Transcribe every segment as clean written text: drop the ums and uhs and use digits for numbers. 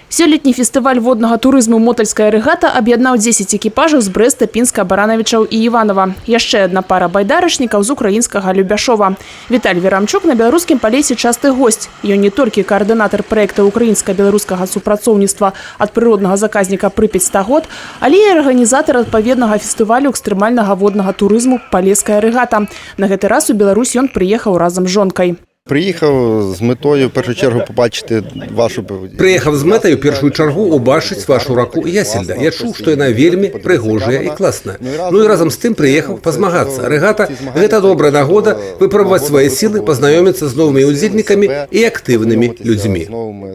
Сёлетні фестываль воднага турызму «Мотальская рэгата» аб'яднаў 10 экіпажаў з Брэста, Пінска, Баранавічаў і Іванова. Яшчэ адна пара байдарачнікаў з украінскага Любяшова. Віталь Верамчук на беларускім палесе часты госць. Ён не толькі каардынатар праекта украінска-беларускага супрацоўніцтва ад прыроднага заказніка «Прыпяць 100 год», але і арганізатар адпаведнага фестывалю экстрэмальнага воднага турызму «Палеская рэгата». На гэты раз у Беларусь ён прыехаў разам з жонкай. Приїхав з метою, в першу чергу, побачити вашу... Приїхав з метою, в першу чергу, убачити вашу раку Ясельда. Я чув, що вона вельми пригожая і класна. Ну і разом з тим приїхав позмагатися. Регата – це добра нагода випробувати свої сили, познайомитися з новими удзельниками і активними людьми.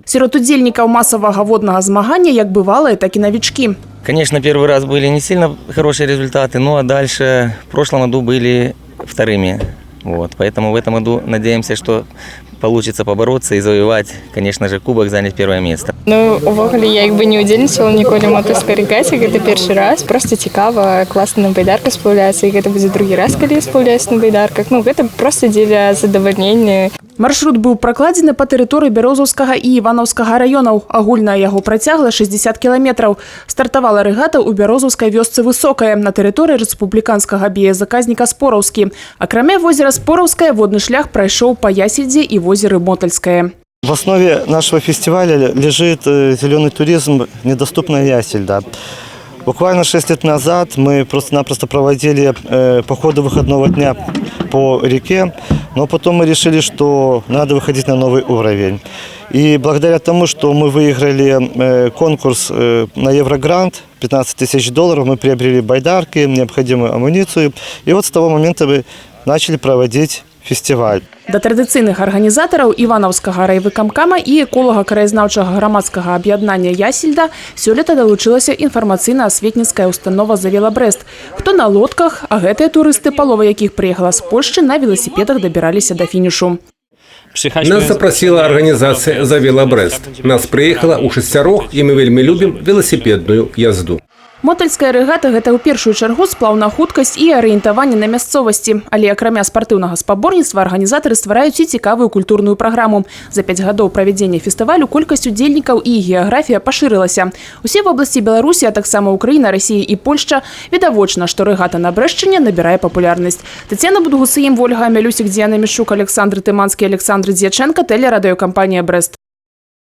Сярод удзельнікаў масавага воднага змагання як бывалыя, так і новички. Конечно, первый раз были не сильно хорошие результаты, ну а дальше в прошлом году были вторыми. Вот, поэтому в этом году надеемся, что получится побороться и завоевать, конечно же, кубок, занять первое место. Ну, увогуле, я не удзельнічала ніколі ў мотальскай рэгаце, гэта першы раз, просто цікава, класна на байдарках спаўляцца, і гэта будзе другі раз, калі я спаўляюсь на байдарках. Ну, гэта просто дзеля задавальнення. Маршрут быў пракладзены па тэрыторыі Бярозаўскага і Іванаўскага раёнаў. Агульная яго працягла 60 кіламетраў. Стартавала рэгата ў Бярозаўскай вёсцы Высокае на тэрыторыі рэспубліканскага біязаказніка Спораўскі. Акрамя возера Спораўскае водны шлях прайшоў па Ясельдзе і возеры Мотальскае. В основе нашего фестиваля лежит зеленый туризм «Недоступная Ясельда». Буквально 6 лет назад мы просто-напросто проводили походы выходного дня по реке, но потом мы решили, что надо выходить на новый уровень. И благодаря тому, что мы выиграли конкурс на Еврогрант, $15 тысяч, мы приобрели байдарки, необходимую амуницию. И вот с того момента мы начали проводить фестиваль. Да традыцыйных арганізатараў Іванаўскага райвыканкама і эколага-краязнаўчага грамадскага аб'яднання «Ясельда» сёлета далучылася інфармацыйна-асветніцкая установа «Завела Брэст». Хто на лодках, а гэтыя турысты, палова якіх прыехала з Польшчы, на веласіпедах дабіраліся да фінішу. Нас запросила организация «Завела Брэст». Нас приехала у 6, и мы вельми любим велосипедную езду. Мотальская рэгата – гэта ў першую чаргу сплаў на хуткасць і арыентаванне на мясцовасці. Але акрамя спартыўнага спаборніцтва арганізатары ствараюць і цікавую культурную праграму. За 5 гадоў правядзення фестывалю колькасць удзельнікаў і геаграфія пашырылася. Усе вобласці Беларусі, а таксама Украіна, Расія і Польшча відавочна, што рэгата на Брэшчыне набірае папулярнасць. Тацяна Будгусыем, Ольга Амялюсік, Дзіяна Мішук, Александр Тыманскі, Александр Дзячэнка, тэлерадыёкампанія «Брэст».